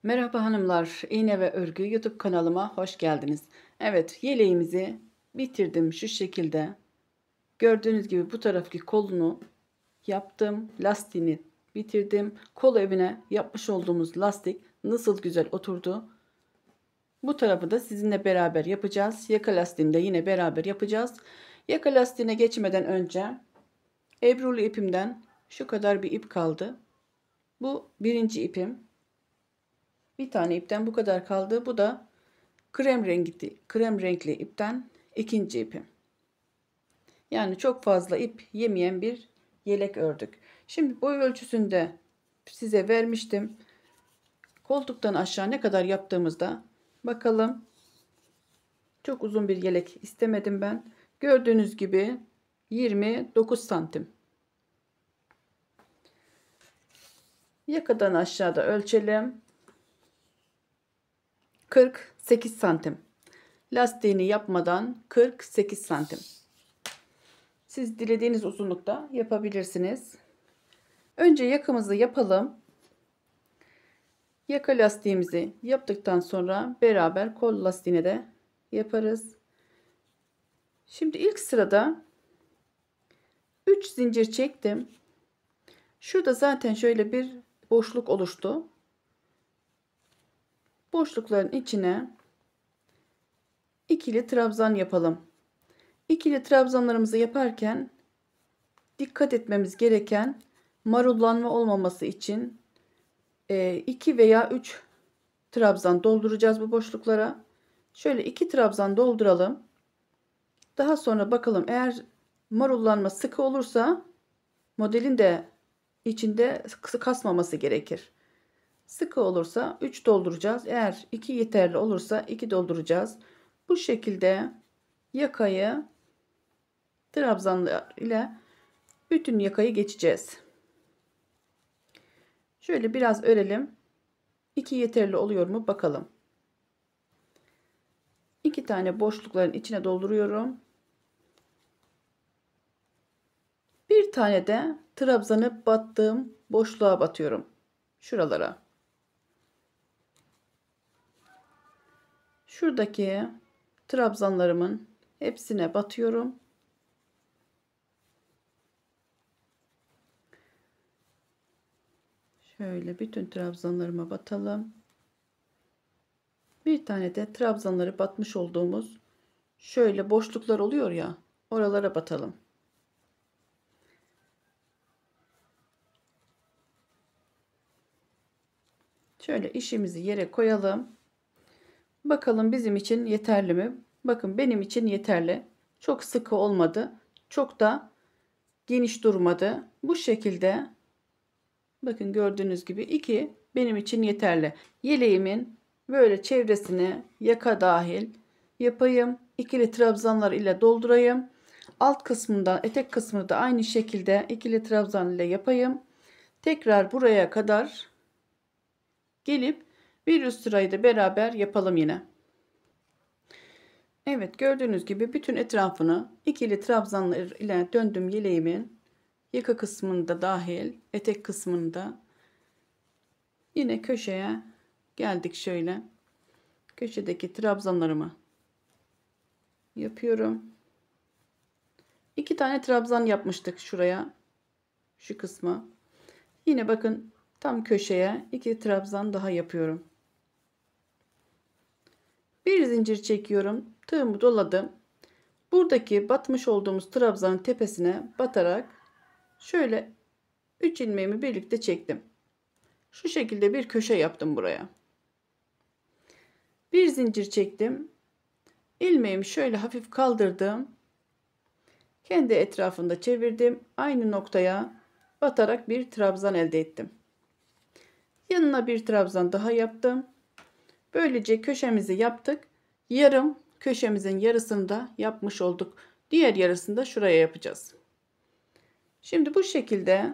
Merhaba hanımlar, İğne ve Örgü YouTube kanalıma hoş geldiniz. Evet, yeleğimizi bitirdim şu şekilde. Gördüğünüz gibi bu taraftaki kolunu yaptım, lastiğini bitirdim. Kol evine yapmış olduğumuz lastik nasıl güzel oturdu. Bu tarafı da sizinle beraber yapacağız. Yaka lastiğini de yine beraber yapacağız. Yaka lastiğine geçmeden önce Ebrulu ipimden şu kadar bir ip kaldı. Bu birinci ipim. Bir tane ipten bu kadar kaldı. Bu da krem renkli ipten ikinci ipim. Yani çok fazla ip yemeyen bir yelek ördük. Şimdi boy ölçüsünde size vermiştim. Koltuktan aşağı ne kadar yaptığımızda bakalım. Çok uzun bir yelek istemedim ben. Gördüğünüz gibi 29 santim. Yakadan aşağıda ölçelim. 48 santim. Lastiğini yapmadan 48 santim. Siz dilediğiniz uzunlukta yapabilirsiniz. Önce yakamızı yapalım. Yaka lastiğimizi yaptıktan sonra beraber kol lastiğine de yaparız. Şimdi ilk sırada 3 zincir çektim. Şurada zaten şöyle bir boşluk oluştu. Boşlukların içine ikili trabzan yapalım. İkili trabzanlarımızı yaparken dikkat etmemiz gereken marullanma olmaması için 2 veya 3 trabzan dolduracağız bu boşluklara. Şöyle 2 trabzan dolduralım. Daha sonra bakalım, eğer marullanma sıkı olursa modelin de içinde kasmaması gerekir. Sıkı olursa 3 dolduracağız. Eğer 2 yeterli olursa 2 dolduracağız. Bu şekilde yakayı trabzanlar ile bütün yakayı geçeceğiz. Şöyle biraz örelim. 2 yeterli oluyor mu bakalım. 2 tane boşlukların içine dolduruyorum. Bir tane de trabzanı battığım boşluğa batıyorum. Şuralara. Şuradaki trabzanlarımın hepsine batıyorum. Şöyle bütün trabzanlarıma batalım. Bir tane de trabzanları batmış olduğumuz şöyle boşluklar oluyor ya, oralara batalım. Şöyle işimizi yere koyalım. Bakalım bizim için yeterli mi? Bakın benim için yeterli. Çok sıkı olmadı. Çok da geniş durmadı. Bu şekilde bakın, gördüğünüz gibi 2 benim için yeterli. Yeleğimin böyle çevresini yaka dahil yapayım. İkili trabzanlar ile doldurayım. Alt kısmında, etek kısmını da aynı şekilde ikili trabzan ile yapayım. Tekrar buraya kadar gelip bir üst sırayı da beraber yapalım yine. Evet, gördüğünüz gibi bütün etrafını ikili trabzanlar ile döndüm yeleğimin. Yaka kısmında dahil, etek kısmında. Yine köşeye geldik şöyle. Köşedeki trabzanlarımı yapıyorum. 2 tane trabzan yapmıştık şuraya. Şu kısma. Yine bakın, tam köşeye 2 trabzan daha yapıyorum. Bir zincir çekiyorum. Tığımı doladım. Buradaki batmış olduğumuz trabzanın tepesine batarak şöyle 3 ilmeğimi birlikte çektim. Şu şekilde bir köşe yaptım buraya. Bir zincir çektim. İlmeğimi şöyle hafif kaldırdım. Kendi etrafında çevirdim. Aynı noktaya batarak bir trabzan elde ettim. Yanına bir trabzan daha yaptım. Böylece köşemizi yaptık. Yarım köşemizin yarısını da yapmış olduk. Diğer yarısını da şuraya yapacağız. Şimdi bu şekilde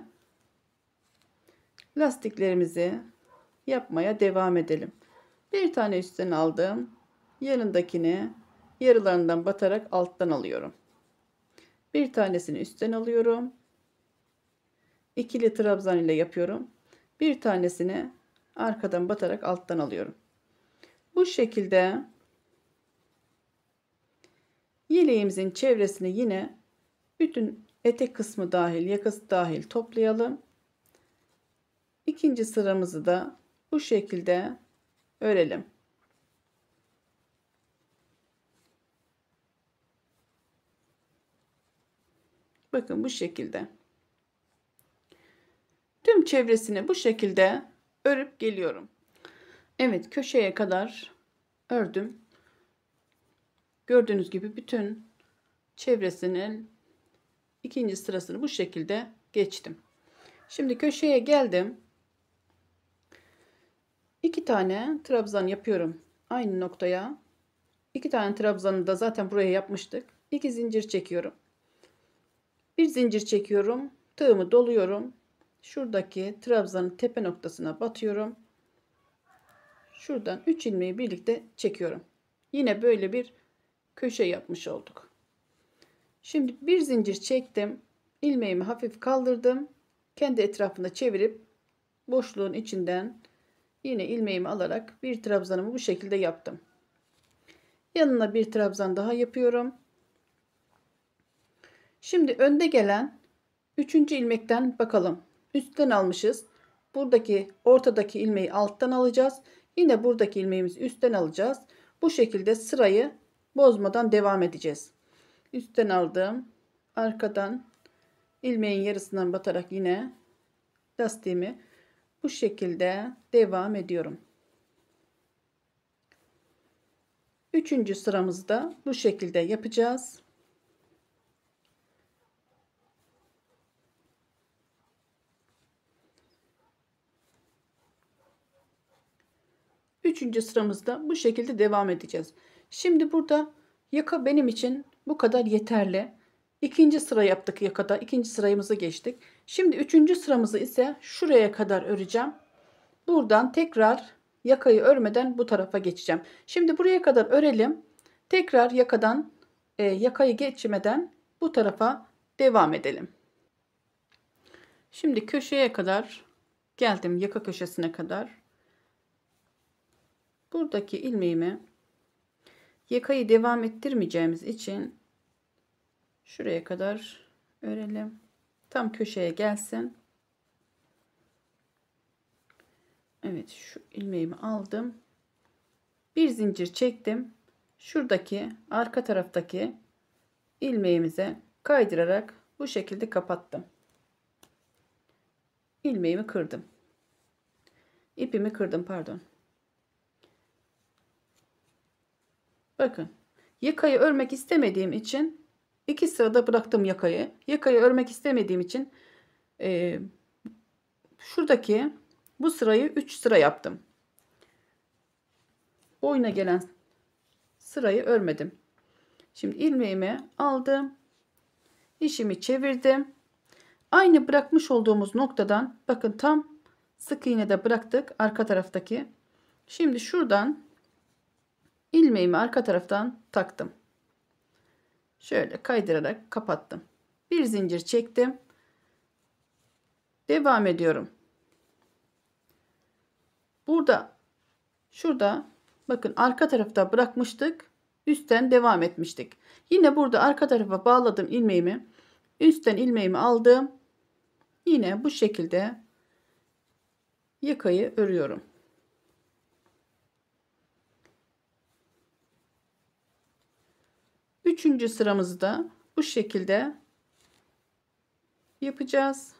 lastiklerimizi yapmaya devam edelim. Bir tane üstten aldım. Yanındakini yarılarından batarak alttan alıyorum. Bir tanesini üstten alıyorum. İkili trabzan ile yapıyorum. Bir tanesini arkadan batarak alttan alıyorum. Bu şekilde yeleğimizin çevresini yine bütün etek kısmı dahil, yakası dahil toplayalım. İkinci sıramızı da bu şekilde örelim. Bakın bu şekilde. Tüm çevresini bu şekilde örüp geliyorum. Evet, köşeye kadar ördüm. Gördüğünüz gibi bütün çevresinin ikinci sırasını bu şekilde geçtim. Şimdi köşeye geldim. 2 tane trabzan yapıyorum aynı noktaya. 2 tane trabzanı da zaten buraya yapmıştık. 2 zincir çekiyorum. Bir zincir çekiyorum. Tığımı doluyorum. Şuradaki trabzanın tepe noktasına batıyorum. Şuradan 3 ilmeği birlikte çekiyorum. Yine böyle bir köşe yapmış olduk. Şimdi bir zincir çektim. İlmeğimi hafif kaldırdım. Kendi etrafında çevirip boşluğun içinden yine ilmeğimi alarak bir trabzanımı bu şekilde yaptım. Yanına bir trabzan daha yapıyorum. Şimdi önde gelen 3. ilmekten bakalım. Üstten almışız. Buradaki ortadaki ilmeği alttan alacağız. Yine buradaki ilmeğimizi üstten alacağız. Bu şekilde sırayı bozmadan devam edeceğiz. Üstten aldım. Arkadan ilmeğin yarısından batarak yine lastiğimi bu şekilde devam ediyorum. 3. sıramızda bu şekilde yapacağız. Üçüncü sıramızda bu şekilde devam edeceğiz. Şimdi burada yaka benim için bu kadar yeterli. İkinci sıra yaptık yakada. İkinci sırayımızı geçtik. Şimdi üçüncü sıramızı ise şuraya kadar öreceğim. Buradan tekrar yakayı örmeden bu tarafa geçeceğim. Şimdi buraya kadar örelim. Tekrar yakadan yakayı geçmeden bu tarafa devam edelim. Şimdi köşeye kadar geldim, yaka köşesine kadar. Buradaki ilmeğimi yakayı devam ettirmeyeceğimiz için şuraya kadar örelim. Tam köşeye gelsin. Evet, şu ilmeğimi aldım. Bir zincir çektim. Şuradaki arka taraftaki ilmeğimize kaydırarak bu şekilde kapattım. İlmeğimi kırdım. İpimi kırdım, pardon. Bakın, yakayı örmek istemediğim için 2 sırada bıraktım yakayı. Yakayı örmek istemediğim için şuradaki bu sırayı 3 sıra yaptım. Boyuna gelen sırayı örmedim. Şimdi ilmeğimi aldım. İşimi çevirdim. Aynı bırakmış olduğumuz noktadan bakın tam sık iğne de bıraktık arka taraftaki. Şimdi şuradan ilmeğimi arka taraftan taktım. Şöyle kaydırarak kapattım. Bir zincir çektim. Devam ediyorum. Şurada bakın arka tarafta bırakmıştık. Üstten devam etmiştik. Yine burada arka tarafa bağladım ilmeğimi. Üstten ilmeğimi aldım. Yine bu şekilde yakayı örüyorum. Üçüncü sıramızı da bu şekilde yapacağız.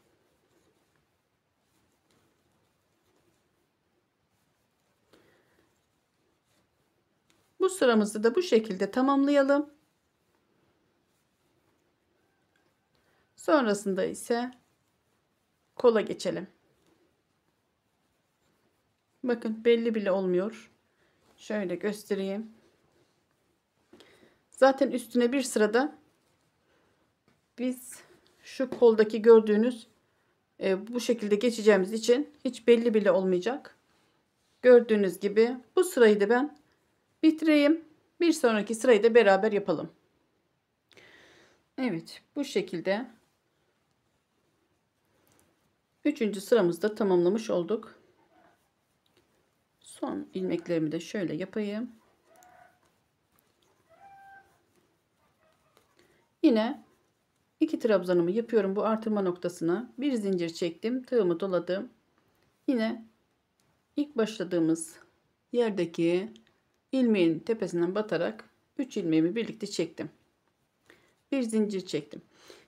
Bu sıramızı da bu şekilde tamamlayalım. Sonrasında ise kola geçelim. Bakın belli bile olmuyor. Şöyle göstereyim. Zaten üstüne bir sırada biz şu koldaki gördüğünüz bu şekilde geçeceğimiz için hiç belli bile olmayacak. Gördüğünüz gibi bu sırayı da ben bitireyim. Bir sonraki sırayı da beraber yapalım. Evet, bu şekilde 3. sıramızda tamamlamış olduk. Son ilmeklerimi de şöyle yapayım. Yine 2 trabzanımı yapıyorum bu artırma noktasına. Bir zincir çektim, tığımı doladım. Yine ilk başladığımız yerdeki ilmeğin tepesinden batarak 3 ilmeğimi birlikte çektim. Bir zincir çektim.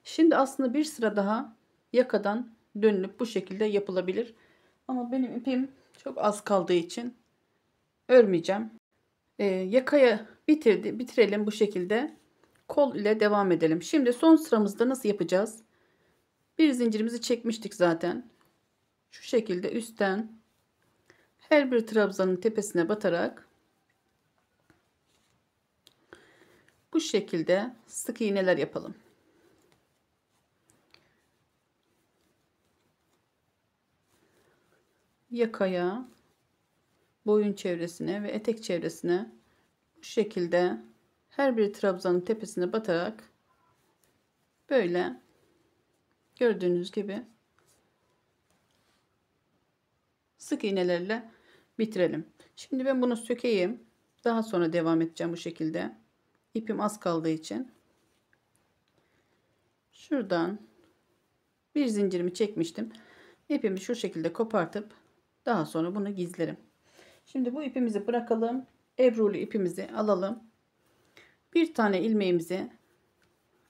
Şimdi aslında bir sıra daha yakadan dönülüp bu şekilde yapılabilir. Ama benim ipim çok az kaldığı için örmeyeceğim. Yakaya bitirelim bu şekilde. Kol ile devam edelim. Şimdi son sıramızda nasıl yapacağız? Bir zincirimizi çekmiştik zaten. Şu şekilde üstten her bir trabzanın tepesine batarak bu şekilde sık iğneler yapalım. Yakaya, boyun çevresine ve etek çevresine bu şekilde her bir trabzanın tepesine batarak böyle gördüğünüz gibi sık iğnelerle bitirelim. Şimdi ben bunu sökeyim. Daha sonra devam edeceğim bu şekilde. İpim az kaldığı için. Şuradan bir zincirimi çekmiştim. İpimi şu şekilde kopartıp daha sonra bunu gizlerim. Şimdi bu ipimizi bırakalım. Ebrulu ipimizi alalım. Bir tane ilmeğimizi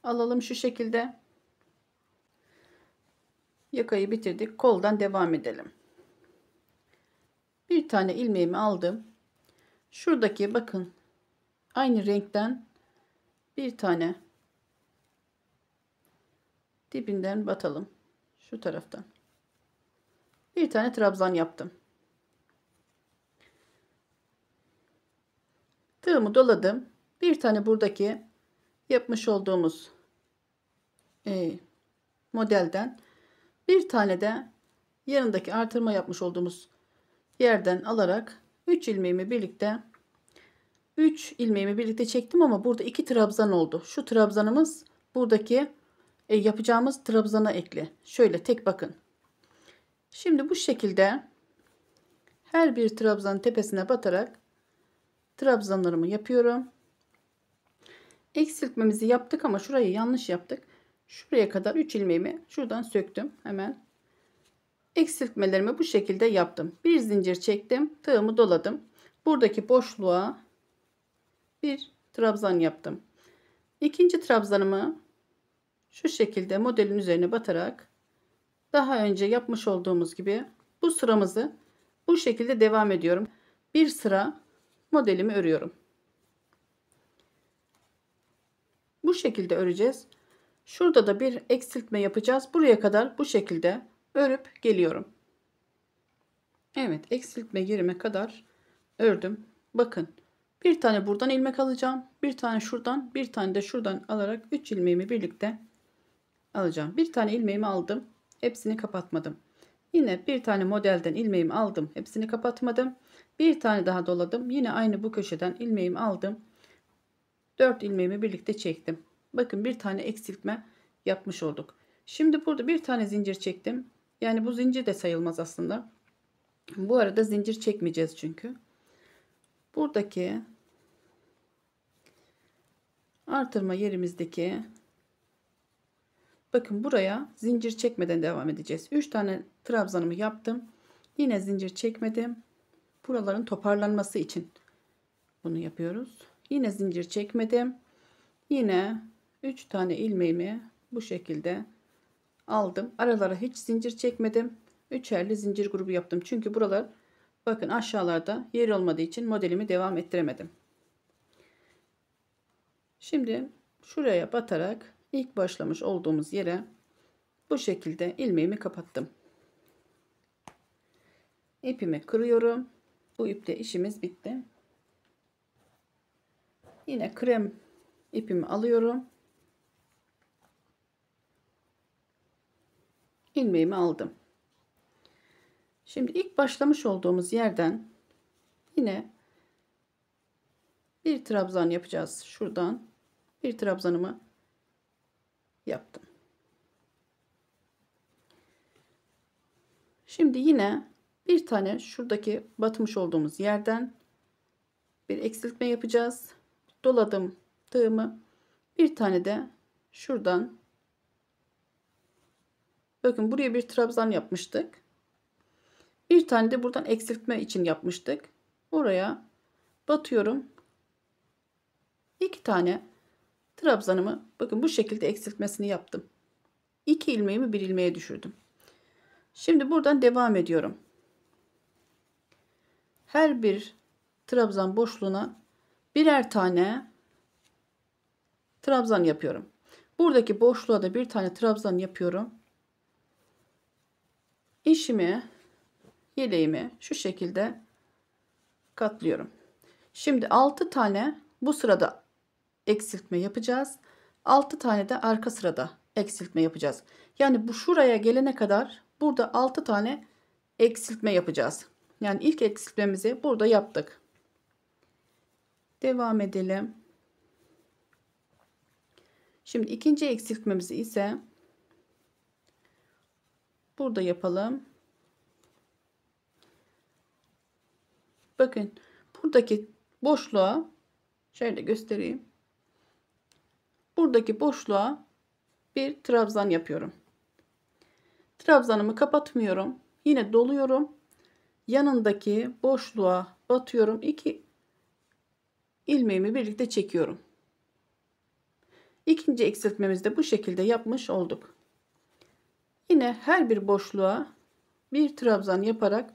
alalım şu şekilde. Yakayı bitirdik. Koldan devam edelim. Bir tane ilmeğimi aldım. Şuradaki bakın aynı renkten bir tane dibinden batalım. Şu taraftan. Bir tane trabzan yaptım. Tığımı doladım. Bir tane buradaki yapmış olduğumuz modelden bir tane de yanındaki artırma yapmış olduğumuz yerden alarak 3 ilmeğimi birlikte çektim ama burada 2 trabzan oldu. Şu trabzanımız buradaki yapacağımız trabzana ekli. Şöyle tek bakın. Şimdi bu şekilde her bir trabzanın tepesine batarak trabzanlarımı yapıyorum. Eksiltmemizi yaptık ama şurayı yanlış yaptık. Şuraya kadar 3 ilmeğimi şuradan söktüm. Hemen eksiltmelerimi bu şekilde yaptım. Bir zincir çektim. Tığımı doladım. Buradaki boşluğa bir trabzan yaptım. İkinci trabzanımı şu şekilde modelin üzerine batarak daha önce yapmış olduğumuz gibi bu sıramızı bu şekilde devam ediyorum. Bir sıra modelimi örüyorum. Bu şekilde öreceğiz. Şurada da bir eksiltme yapacağız. Buraya kadar bu şekilde örüp geliyorum. Evet, eksiltme yerime kadar ördüm. Bakın, bir tane buradan ilmek alacağım. Bir tane şuradan, bir tane de şuradan alarak 3 ilmeğimi birlikte alacağım. Bir tane ilmeğimi aldım. Hepsini kapatmadım. Yine bir tane modelden ilmeğimi aldım. Hepsini kapatmadım. Bir tane daha doladım. Yine aynı bu köşeden ilmeğimi aldım. 4 ilmeğimi birlikte çektim. Bakın bir tane eksiltme yapmış olduk. Şimdi burada bir tane zincir çektim. Yani bu zincir de sayılmaz aslında. Bu arada zincir çekmeyeceğiz çünkü. Buradaki artırma yerimizdeki bakın buraya zincir çekmeden devam edeceğiz. 3 tane trabzanımı yaptım. Yine zincir çekmedim. Buraların toparlanması için bunu yapıyoruz. Yine zincir çekmedim. Yine 3 tane ilmeğimi bu şekilde aldım. Aralara hiç zincir çekmedim. Üçerli zincir grubu yaptım. Çünkü buralar bakın aşağılarda yer olmadığı için modelimi devam ettiremedim. Şimdi şuraya batarak ilk başlamış olduğumuz yere bu şekilde ilmeğimi kapattım. İpimi kırıyorum. Bu iple işimiz bitti. Yine krem ipimi alıyorum. İlmeğimi aldım. Şimdi ilk başlamış olduğumuz yerden yine bir trabzan yapacağız. Şuradan bir trabzanımı yaptım. Şimdi yine Bir tane şuradaki batmış olduğumuz yerden bir eksiltme yapacağız. Doladım tığımı. Bir tane de şuradan, bakın buraya bir trabzan yapmıştık. Bir tane de buradan eksiltme için yapmıştık. Oraya batıyorum. 2 tane trabzanımı, bakın bu şekilde eksiltmesini yaptım. 2 ilmeğimi bir ilmeğe düşürdüm. Şimdi buradan devam ediyorum. Her bir trabzan boşluğuna birer tane trabzan yapıyorum. Buradaki boşluğa da bir tane trabzan yapıyorum. İşimi, yeleğimi şu şekilde katlıyorum. Şimdi 6 tane bu sırada eksiltme yapacağız. 6 tane de arka sırada eksiltme yapacağız. Yani bu şuraya gelene kadar burada 6 tane eksiltme yapacağız. Yani ilk eksiltmemizi burada yaptık. Devam edelim. Şimdi ikinci eksiltmemizi ise burada yapalım. Bakın buradaki boşluğa şöyle göstereyim. Buradaki boşluğa bir trabzan yapıyorum. Trabzanımı kapatmıyorum. Yine doluyorum. Yanındaki boşluğa batıyorum. 2 ilmeğimi birlikte çekiyorum. İkinci eksiltmemizi de bu şekilde yapmış olduk. Yine her bir boşluğa bir trabzan yaparak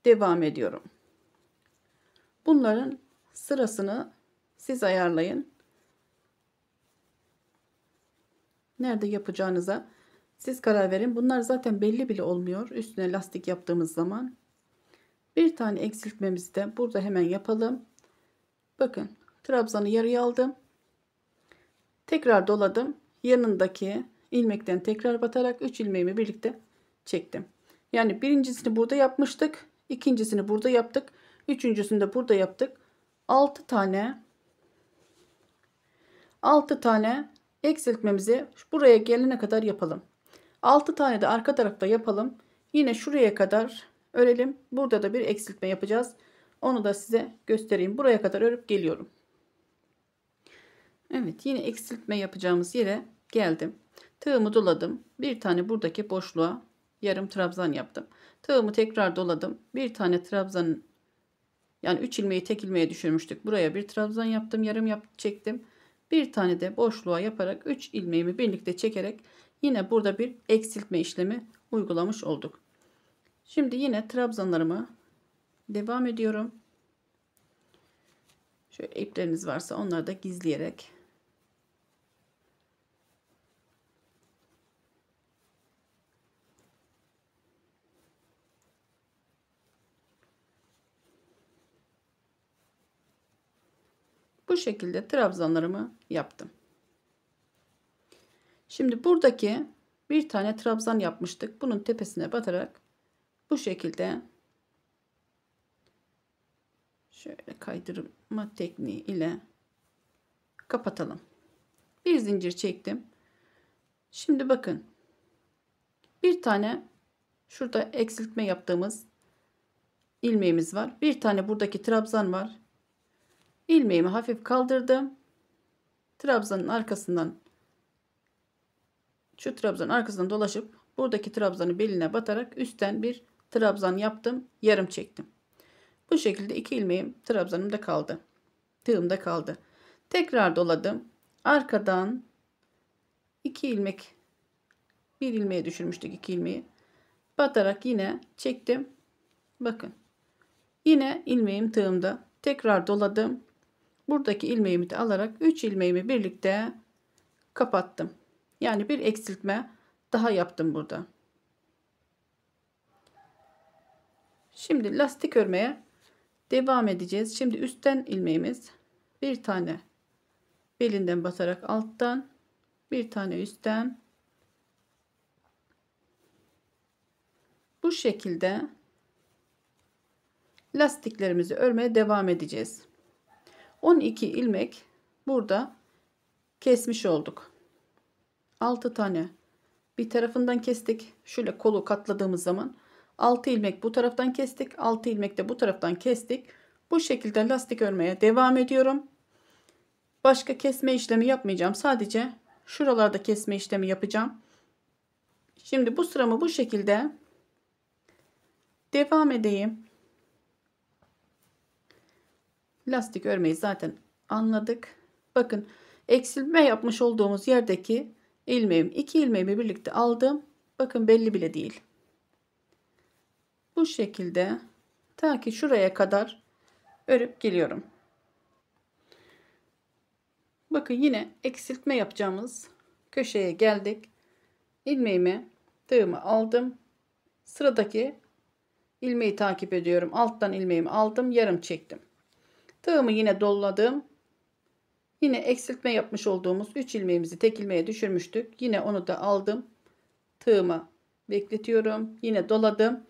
devam ediyorum. Bunların sırasını siz ayarlayın. Nerede yapacağınıza siz karar verin. Bunlar zaten belli bile olmuyor üstüne lastik yaptığımız zaman. Bir tane eksiltmemizi de burada hemen yapalım. Bakın trabzanı yarıya aldım. Tekrar doladım. Yanındaki ilmekten tekrar batarak 3 ilmeğimi birlikte çektim. Yani birincisini burada yapmıştık. İkincisini burada yaptık. Üçüncüsünü de burada yaptık. 6 tane eksiltmemizi buraya gelene kadar yapalım. 6 tane de arka tarafta yapalım. Yine şuraya kadar örelim. Burada da bir eksiltme yapacağız. Onu da size göstereyim. Buraya kadar örüp geliyorum. Evet, yine eksiltme yapacağımız yere geldim. Tığımı doladım. Bir tane buradaki boşluğa yarım trabzan yaptım. Tığımı tekrar doladım. Bir tane trabzan, yani 3 ilmeği tek ilmeğe düşürmüştük. Buraya bir trabzan yaptım. Yarım çektim. Bir tane de boşluğa yaparak 3 ilmeğimi birlikte çekerek yine burada bir eksiltme işlemi uygulamış olduk. Şimdi yine trabzanlarımı devam ediyorum. Şöyle ipleriniz varsa onları da gizleyerek bu şekilde trabzanlarımı yaptım. Şimdi buradaki bir tane trabzan yapmıştık. Bunun tepesine batarak bu şekilde şöyle kaydırma tekniği ile kapatalım. Bir zincir çektim. Şimdi bakın. Bir tane şurada eksiltme yaptığımız ilmeğimiz var. Bir tane buradaki trabzan var. İlmeğimi hafif kaldırdım. Trabzanın arkasından, şu trabzanın arkasından dolaşıp buradaki trabzanı beline batarak üstten bir trabzan yaptım. Yarım çektim. Bu şekilde 2 ilmeğim trabzanımda kaldı. Tığımda kaldı. Tekrar doladım. Arkadan 2 ilmek, bir ilmeğe düşürmüştük 2 ilmeği. Batarak yine çektim. Bakın. Yine ilmeğim tığımda. Tekrar doladım. Buradaki ilmeğimi de alarak 3 ilmeğimi birlikte kapattım. Yani bir eksiltme daha yaptım burada. Şimdi lastik örmeye devam edeceğiz. Şimdi üstten ilmeğimiz, bir tane belinden batarak alttan, bir tane üstten, bu şekilde lastiklerimizi örmeye devam edeceğiz. 12 ilmek burada kesmiş olduk. 6 tane bir tarafından kestik. Şöyle kolu katladığımız zaman 6 ilmek bu taraftan kestik. 6 ilmek de bu taraftan kestik. Bu şekilde lastik örmeye devam ediyorum. Başka kesme işlemi yapmayacağım. Sadece şuralarda kesme işlemi yapacağım. Şimdi bu sıramı bu şekilde devam edeyim. Lastik örmeyi zaten anladık. Bakın eksiltme yapmış olduğumuz yerdeki ilmeğim, 2 ilmeğimi birlikte aldım. Bakın belli bile değil. Bu şekilde ta ki şuraya kadar örüp geliyorum. Bakın yine eksiltme yapacağımız köşeye geldik. İlmeğimi, tığımı aldım. Sıradaki ilmeği takip ediyorum. Alttan ilmeğimi aldım, yarım çektim. Tığımı yine doladım. Yine eksiltme yapmış olduğumuz 3 ilmeğimizi tek ilmeğe düşürmüştük. Yine onu da aldım. Tığımı bekletiyorum. Yine doladım.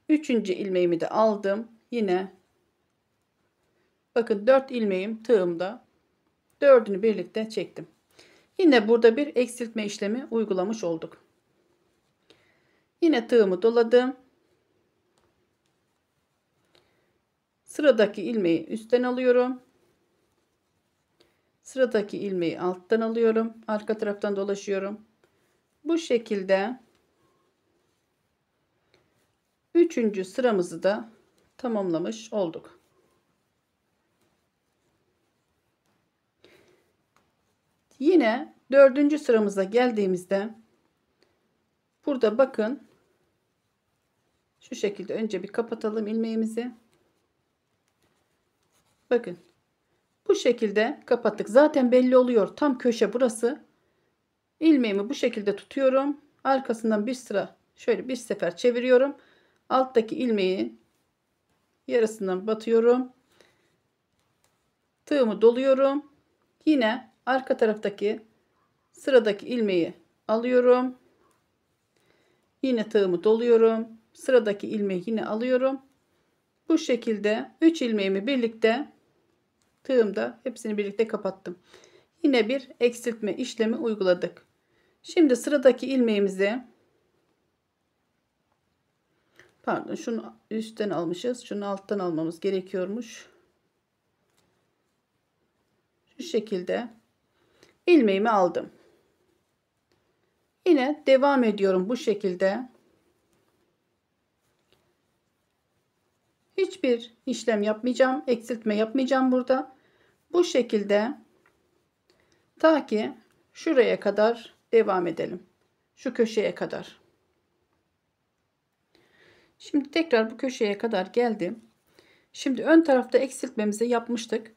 3. ilmeğimi de aldım. Yine bakın 4 ilmeğim tığımda. 4'ünü birlikte çektim. Yine burada bir eksiltme işlemi uygulamış olduk. Yine tığımı doladım. Sıradaki ilmeği üstten alıyorum. Sıradaki ilmeği alttan alıyorum. Arka taraftan dolaşıyorum. Bu şekilde 3. sıramızı da tamamlamış olduk. Yine 4. sıramıza geldiğimizde burada bakın şu şekilde önce bir kapatalım ilmeğimizi. Bakın bu şekilde kapattık. Zaten belli oluyor. Tam köşe burası. İlmeğimi bu şekilde tutuyorum. Arkasından bir sıra şöyle bir sefer çeviriyorum. Alttaki ilmeği yarısından batıyorum. Tığımı doluyorum. Yine arka taraftaki sıradaki ilmeği alıyorum. Yine tığımı doluyorum. Sıradaki ilmeği yine alıyorum. Bu şekilde 3 ilmeğimi birlikte tığımda hepsini birlikte kapattım. Yine bir eksiltme işlemi uyguladık. Şimdi sıradaki ilmeğimizi pardon şunu üstten almışız. Şunu alttan almamız gerekiyormuş. Şu şekilde ilmeğimi aldım. Yine devam ediyorum bu şekilde. Hiçbir işlem yapmayacağım. Eksiltme yapmayacağım burada. Bu şekilde ta ki şuraya kadar devam edelim. Şu köşeye kadar. Şimdi tekrar bu köşeye kadar geldim. Şimdi ön tarafta eksiltmemizi yapmıştık.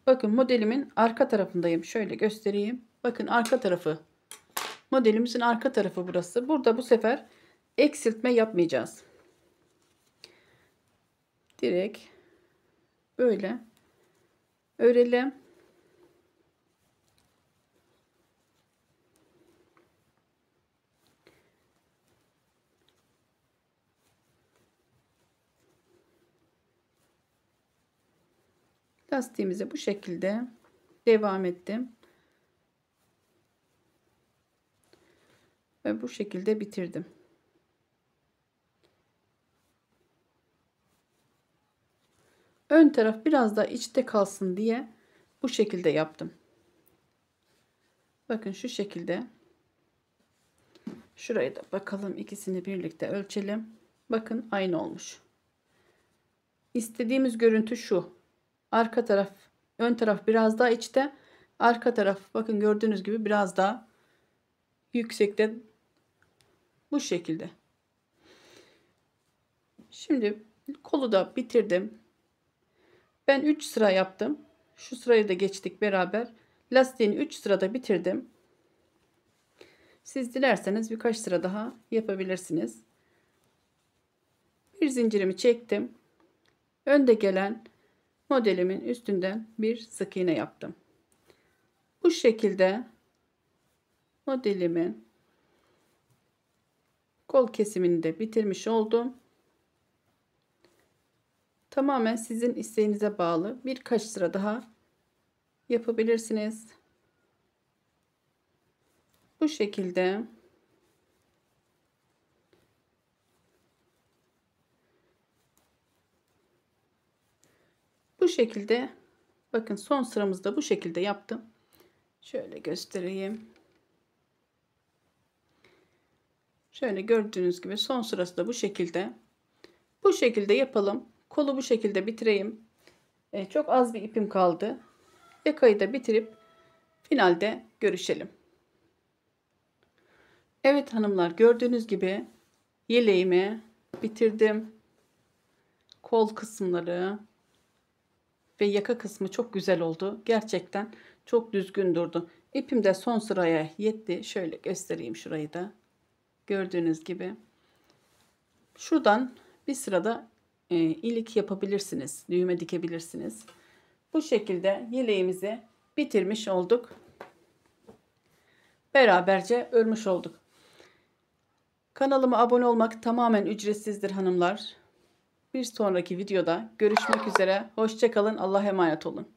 Bakın modelimin arka tarafındayım. Şöyle göstereyim. Bakın arka tarafı. Modelimizin arka tarafı burası. Burada bu sefer eksiltme yapmayacağız. Direkt böyle örelim. Lastiğimize bu şekilde devam ettim. Ve bu şekilde bitirdim. Ön taraf biraz daha içte kalsın diye bu şekilde yaptım. Bakın şu şekilde. Şurayı da bakalım, ikisini birlikte ölçelim. Bakın aynı olmuş. İstediğimiz görüntü şu. Arka taraf, ön taraf biraz daha içte. Arka taraf bakın gördüğünüz gibi biraz daha yüksekte. Bu şekilde. Şimdi kolu da bitirdim. Ben 3 sıra yaptım. Şu sırayı da geçtik beraber. Lastiğini 3 sırada bitirdim. Siz dilerseniz birkaç sıra daha yapabilirsiniz. Bir zincirimi çektim. Önde gelen modelimin üstünden bir sık iğne yaptım. Bu şekilde modelimin kol kesimini de bitirmiş oldum. Tamamen sizin isteğinize bağlı. Birkaç sıra daha yapabilirsiniz. Bu şekilde şekilde bakın, son sıramızda bu şekilde yaptım. Şöyle göstereyim. Şöyle gördüğünüz gibi son sırası da bu şekilde. Bu şekilde yapalım. Kolu bu şekilde bitireyim. Çok az bir ipim kaldı. Yakayı da bitirip finalde görüşelim. Evet hanımlar, gördüğünüz gibi yeleğimi bitirdim. Kol kısımları ve yaka kısmı çok güzel oldu. Gerçekten çok düzgün durdu. İpim de son sıraya yetti. Şöyle göstereyim şurayı da. Gördüğünüz gibi. Şuradan bir sırada ilik yapabilirsiniz. Düğme dikebilirsiniz. Bu şekilde yeleğimizi bitirmiş olduk. Beraberce örmüş olduk. Kanalıma abone olmak tamamen ücretsizdir hanımlar. Bir sonraki videoda görüşmek üzere. Hoşça kalın. Allah'a emanet olun.